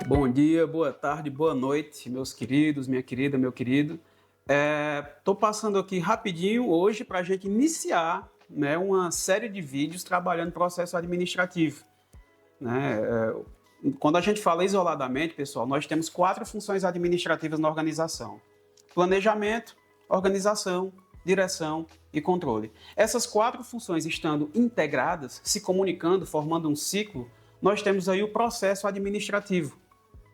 Bom dia, boa tarde, boa noite, meus queridos, minha querida, meu querido. Estou passando aqui rapidinho hoje para a gente iniciar, né, uma série de vídeos trabalhando processo administrativo. Né? Quando a gente fala isoladamente, pessoal, nós temos 4 funções administrativas na organização: planejamento, organização, direção e controle. Essas 4 funções estando integradas, se comunicando, formando um ciclo, nós temos aí o processo administrativo.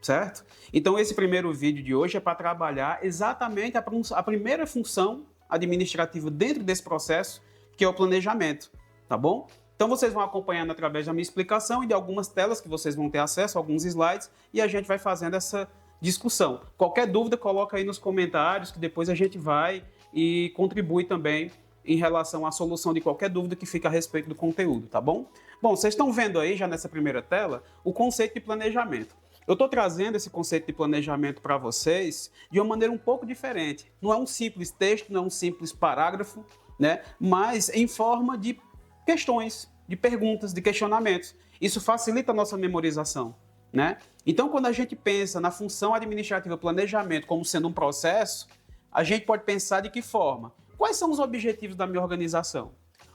Certo? Então, esse primeiro vídeo de hoje é para trabalhar exatamente a primeira função administrativa dentro desse processo, que é o planejamento, tá bom? Então, vocês vão acompanhando através da minha explicação e de algumas telas que vocês vão ter acesso, alguns slides, e a gente vai fazendo essa discussão. Qualquer dúvida, coloca aí nos comentários, que depois a gente vai e contribui também em relação à solução de qualquer dúvida que fica a respeito do conteúdo, tá bom? Bom, vocês estão vendo aí, já nessa primeira tela, o conceito de planejamento. Eu estou trazendo esse conceito de planejamento para vocês de uma maneira um pouco diferente. Não é um simples texto, não é um simples parágrafo, né? Mas em forma de questões, de perguntas, de questionamentos. Isso facilita a nossa memorização, né? Então, quando a gente pensa na função administrativa planejamento como sendo um processo, a gente pode pensar de que forma? Quais são os objetivos da minha organização?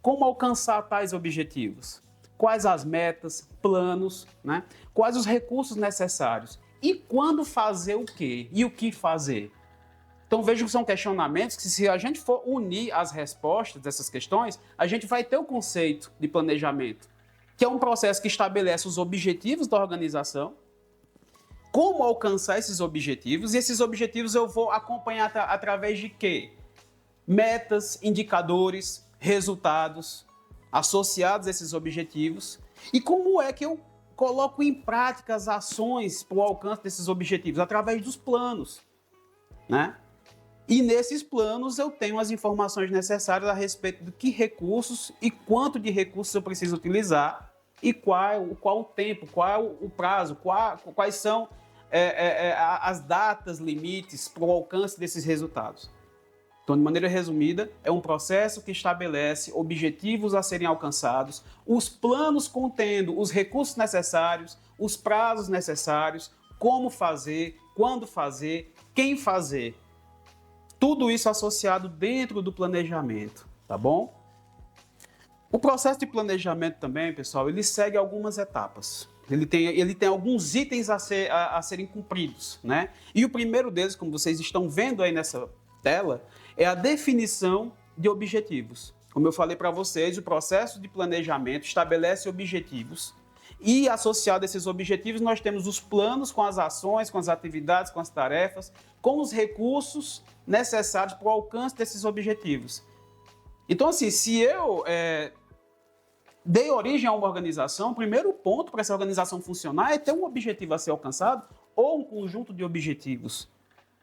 Como alcançar tais objetivos? Quais as metas, planos, né? Quais os recursos necessários? E quando fazer o quê? E o que fazer? Então vejam que são questionamentos que, se a gente for unir as respostas dessas questões, a gente vai ter o conceito de planejamento, que é um processo que estabelece os objetivos da organização, como alcançar esses objetivos, e esses objetivos eu vou acompanhar através de quê? Metas, indicadores, resultados associados a esses objetivos, e como é que eu coloco em prática as ações para o alcance desses objetivos? Através dos planos, né? E nesses planos eu tenho as informações necessárias a respeito de que recursos e quanto de recursos eu preciso utilizar e qual o tempo, qual o prazo, quais são as datas limites para o alcance desses resultados. Então, de maneira resumida, é um processo que estabelece objetivos a serem alcançados, os planos contendo os recursos necessários, os prazos necessários, como fazer, quando fazer, quem fazer. Tudo isso associado dentro do planejamento, tá bom? O processo de planejamento também, pessoal, ele segue algumas etapas. Ele tem alguns itens a serem cumpridos, né? E o primeiro deles, como vocês estão vendo aí nessa tela, é a definição de objetivos. Como eu falei para vocês, o processo de planejamento estabelece objetivos e, associado a esses objetivos, nós temos os planos com as ações, com as atividades, com as tarefas, com os recursos necessários para o alcance desses objetivos. Então, assim, se eu dei origem a uma organização, o primeiro ponto para essa organização funcionar é ter um objetivo a ser alcançado ou um conjunto de objetivos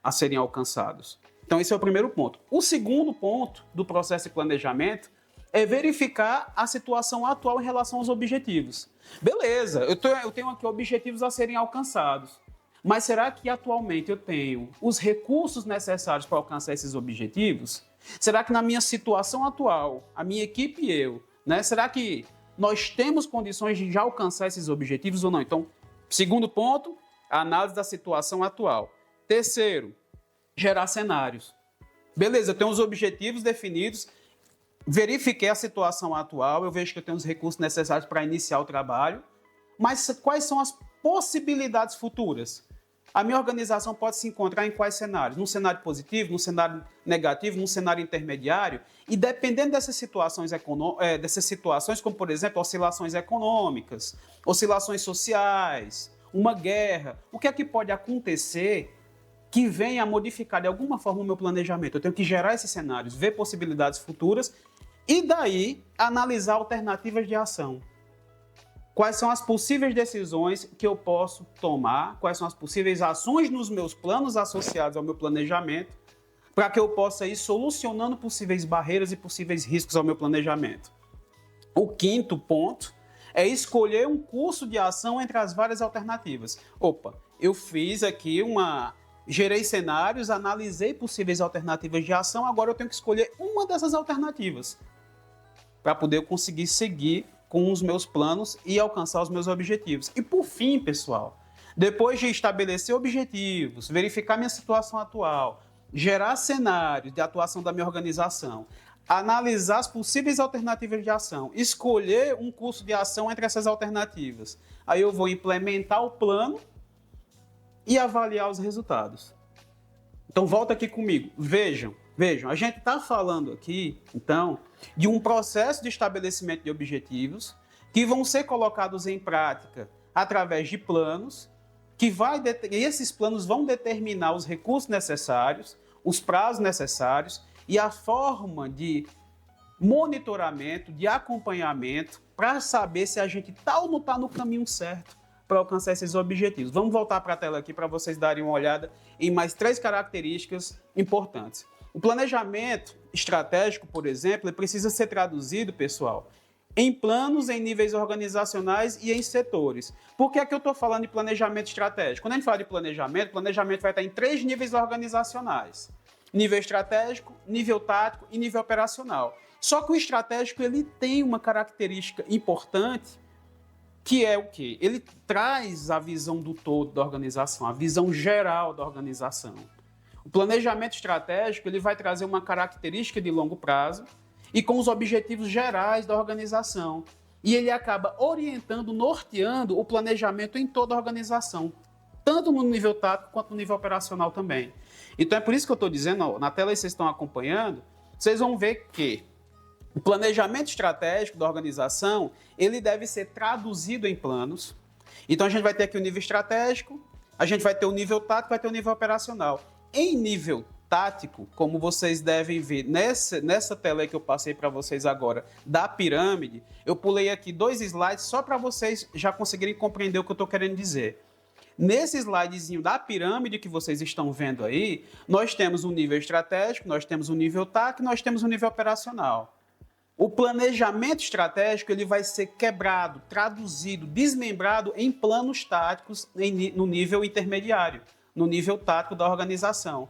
a serem alcançados. Então, esse é o primeiro ponto. O segundo ponto do processo de planejamento é verificar a situação atual em relação aos objetivos. Beleza, eu tenho aqui objetivos a serem alcançados, mas será que atualmente eu tenho os recursos necessários para alcançar esses objetivos? Será que na minha situação atual, a minha equipe e eu, né, será que nós temos condições de já alcançar esses objetivos ou não? Então, segundo ponto, a análise da situação atual. Terceiro, gerar cenários. Beleza, eu tenho os objetivos definidos, verifiquei a situação atual, eu vejo que eu tenho os recursos necessários para iniciar o trabalho, mas quais são as possibilidades futuras? A minha organização pode se encontrar em quais cenários? Num cenário positivo, num cenário negativo, num cenário intermediário? E dependendo dessas situações, como por exemplo, oscilações econômicas, oscilações sociais, uma guerra, o que é que pode acontecer que venha a modificar de alguma forma o meu planejamento? Eu tenho que gerar esses cenários, ver possibilidades futuras e daí analisar alternativas de ação. Quais são as possíveis decisões que eu posso tomar, quais são as possíveis ações nos meus planos associados ao meu planejamento, para que eu possa ir solucionando possíveis barreiras e possíveis riscos ao meu planejamento. O quinto ponto é escolher um curso de ação entre as várias alternativas. Eu fiz aqui gerei cenários, analisei possíveis alternativas de ação, agora eu tenho que escolher uma dessas alternativas para poder conseguir seguir com os meus planos e alcançar os meus objetivos. E por fim, pessoal, Depois de estabelecer objetivos, verificar minha situação atual, gerar cenários de atuação da minha organização, analisar as possíveis alternativas de ação, escolher um curso de ação entre essas alternativas. Aí eu vou implementar o plano e avaliar os resultados. Então, volta aqui comigo. Vejam, a gente está falando aqui, então, de um processo de estabelecimento de objetivos que vão ser colocados em prática através de planos, e esses planos vão determinar os recursos necessários, os prazos necessários e a forma de monitoramento, de acompanhamento, para saber se a gente está ou não está no caminho certo para alcançar esses objetivos. Vamos voltar para a tela aqui para vocês darem uma olhada em mais 3 características importantes. O planejamento estratégico, por exemplo, ele precisa ser traduzido, pessoal, em planos, em níveis organizacionais e em setores. Por que é que eu estou falando de planejamento estratégico? Quando a gente fala de planejamento, planejamento vai estar em 3 níveis organizacionais. Nível estratégico, nível tático e nível operacional. Só que o estratégico ele tem uma característica importante, que é o quê? Ele traz a visão do todo da organização, a visão geral da organização. O planejamento estratégico ele vai trazer uma característica de longo prazo e com os objetivos gerais da organização. E ele acaba orientando, norteando o planejamento em toda a organização, tanto no nível tático quanto no nível operacional também. Então é por isso que eu estou dizendo, ó, na tela aí vocês estão acompanhando, vocês vão ver que o planejamento estratégico da organização, ele deve ser traduzido em planos. Então a gente vai ter aqui o nível estratégico, a gente vai ter o nível tático, vai ter o nível operacional. Em nível tático, como vocês devem ver nessa tela aí que eu passei para vocês agora, da pirâmide, eu pulei aqui 2 slides só para vocês já conseguirem compreender o que eu estou querendo dizer. Nesse slidezinho da pirâmide que vocês estão vendo aí, nós temos um nível estratégico, nós temos um nível tático, nós temos um nível operacional. O planejamento estratégico ele vai ser quebrado, traduzido, desmembrado em planos táticos no nível intermediário, no nível tático da organização.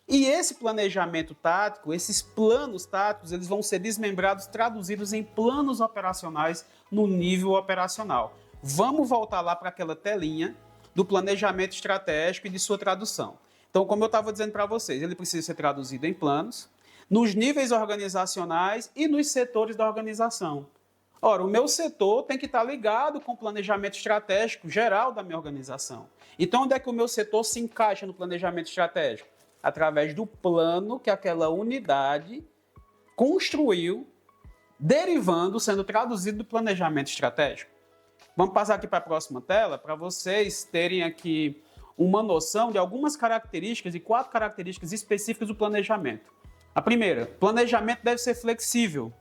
E esse planejamento tático, esses planos táticos, eles vão ser desmembrados, traduzidos em planos operacionais no nível operacional. Vamos voltar lá para aquela telinha do planejamento estratégico e de sua tradução. Então, como eu estava dizendo para vocês, ele precisa ser traduzido em planos, nos níveis organizacionais e nos setores da organização. Ora, o meu setor tem que estar ligado com o planejamento estratégico geral da minha organização. Então, onde é que o meu setor se encaixa no planejamento estratégico? Através do plano que aquela unidade construiu, derivando, sendo traduzido do planejamento estratégico. Vamos passar aqui para a próxima tela para vocês terem aqui uma noção de algumas características e 4 características específicas do planejamento. A primeira, planejamento deve ser flexível,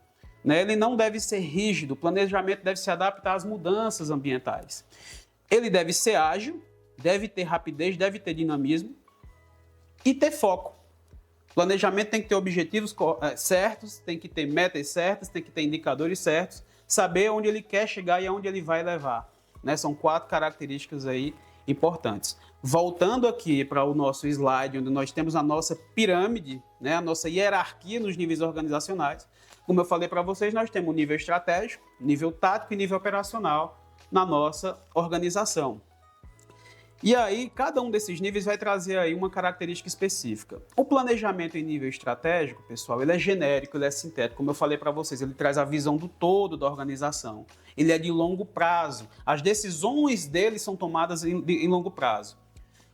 né? Ele não deve ser rígido, o planejamento deve se adaptar às mudanças ambientais. Ele deve ser ágil, deve ter rapidez, deve ter dinamismo e ter foco. Planejamento tem que ter objetivos certos, tem que ter metas certas, tem que ter indicadores certos, saber onde ele quer chegar e aonde ele vai levar, né? São 4 características aí importantes. Voltando aqui para o nosso slide, onde nós temos a nossa pirâmide, né? A nossa hierarquia nos níveis organizacionais. Como eu falei para vocês, nós temos o nível estratégico, nível tático e nível operacional na nossa organização. E aí, cada um desses níveis vai trazer aí uma característica específica. O planejamento em nível estratégico, pessoal, ele é genérico, ele é sintético. Como eu falei para vocês, ele traz a visão do todo da organização. Ele é de longo prazo. As decisões dele são tomadas em longo prazo.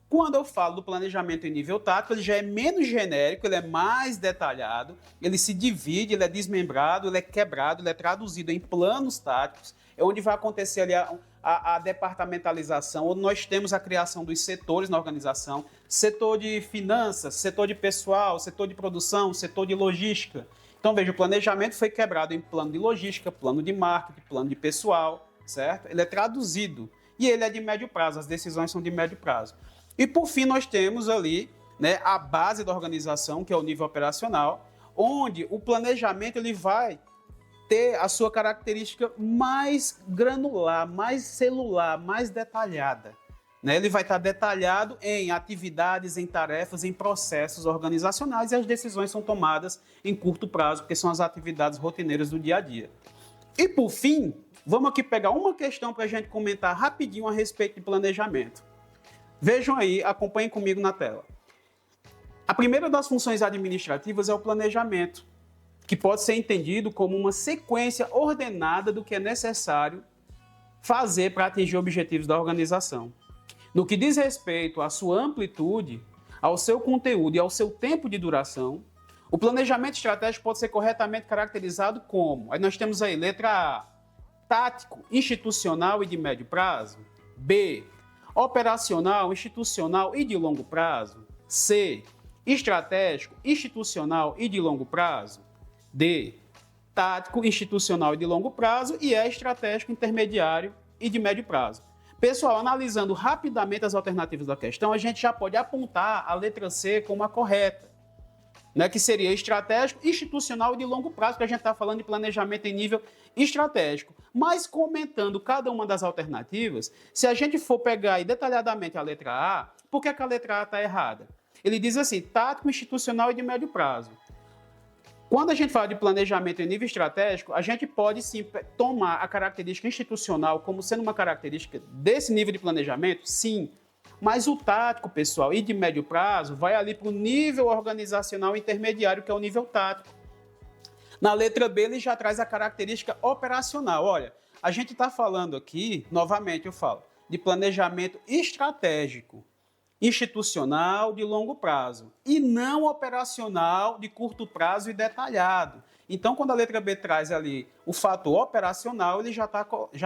Quando eu falo do planejamento em nível tático, ele já é menos genérico, ele é mais detalhado, ele se divide, ele é desmembrado, ele é quebrado, ele é traduzido em planos táticos, é onde vai acontecer ali a departamentalização, onde nós temos a criação dos setores na organização, setor de finanças, setor de pessoal, setor de produção, setor de logística. Então, veja, o planejamento foi quebrado em plano de logística, plano de marketing, plano de pessoal, certo? Ele é traduzido e ele é de médio prazo, as decisões são de médio prazo. E, por fim, nós temos ali, né, a base da organização, que é o nível operacional, onde o planejamento ele vai ter a sua característica mais granular, mais celular, mais detalhada, né? Ele vai estar detalhado em atividades, em tarefas, em processos organizacionais e as decisões são tomadas em curto prazo, porque são as atividades rotineiras do dia a dia. E, por fim, vamos aqui pegar uma questão para a gente comentar rapidinho a respeito de planejamento. Vejam aí, acompanhem comigo na tela. A primeira das funções administrativas é o planejamento, que pode ser entendido como uma sequência ordenada do que é necessário fazer para atingir objetivos da organização. No que diz respeito à sua amplitude, ao seu conteúdo e ao seu tempo de duração, o planejamento estratégico pode ser corretamente caracterizado como, aí nós temos aí, letra A, tático, institucional e de médio prazo. B, operacional, institucional e de longo prazo. C, estratégico, institucional e de longo prazo. D, tático, institucional e de longo prazo. E E, estratégico, intermediário e de médio prazo. Pessoal, analisando rapidamente as alternativas da questão, a gente já pode apontar a letra C como a correta, né, que seria estratégico, institucional e de longo prazo, que a gente está falando de planejamento em nível estratégico. Mas comentando cada uma das alternativas, se a gente for pegar aí detalhadamente a letra A, por que a letra A está errada? Ele diz assim, tático, institucional e de médio prazo. Quando a gente fala de planejamento em nível estratégico, a gente pode sim tomar a característica institucional como sendo uma característica desse nível de planejamento, sim. Mas o tático, pessoal, e de médio prazo, vai ali para o nível organizacional intermediário, que é o nível tático. Na letra B, ele já traz a característica operacional. Olha, a gente está falando aqui, novamente eu falo, de planejamento estratégico, institucional de longo prazo e não operacional de curto prazo e detalhado. Então, quando a letra B traz ali o fator operacional, ele já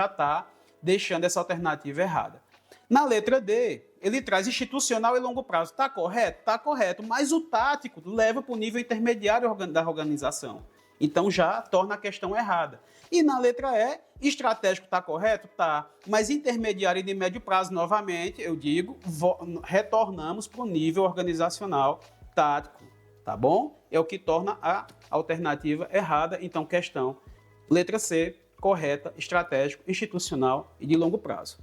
tá deixando essa alternativa errada. Na letra D, ele traz institucional e longo prazo. Está correto? Está correto, mas o tático leva para o nível intermediário da organização. Então, já torna a questão errada. E na letra E, estratégico está correto? Tá. Mas intermediário e de médio prazo, novamente, eu digo, retornamos para o nível organizacional tático, tá bom? É o que torna a alternativa errada. Então, questão, letra C, correta, estratégico, institucional e de longo prazo.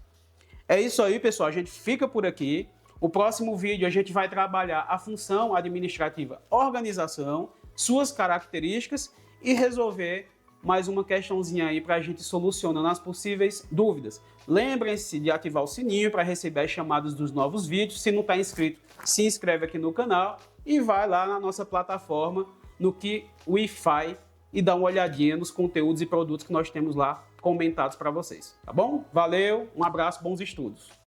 É isso aí, pessoal. A gente fica por aqui. O próximo vídeo a gente vai trabalhar a função administrativa organização, suas características e resolver mais uma questãozinha aí para a gente solucionando as possíveis dúvidas. Lembrem-se de ativar o sininho para receber as chamadas dos novos vídeos. Se não está inscrito, se inscreve aqui no canal e vai lá na nossa plataforma no que Wi-Fi e dá uma olhadinha nos conteúdos e produtos que nós temos lá comentados para vocês, tá bom? Valeu, um abraço, bons estudos!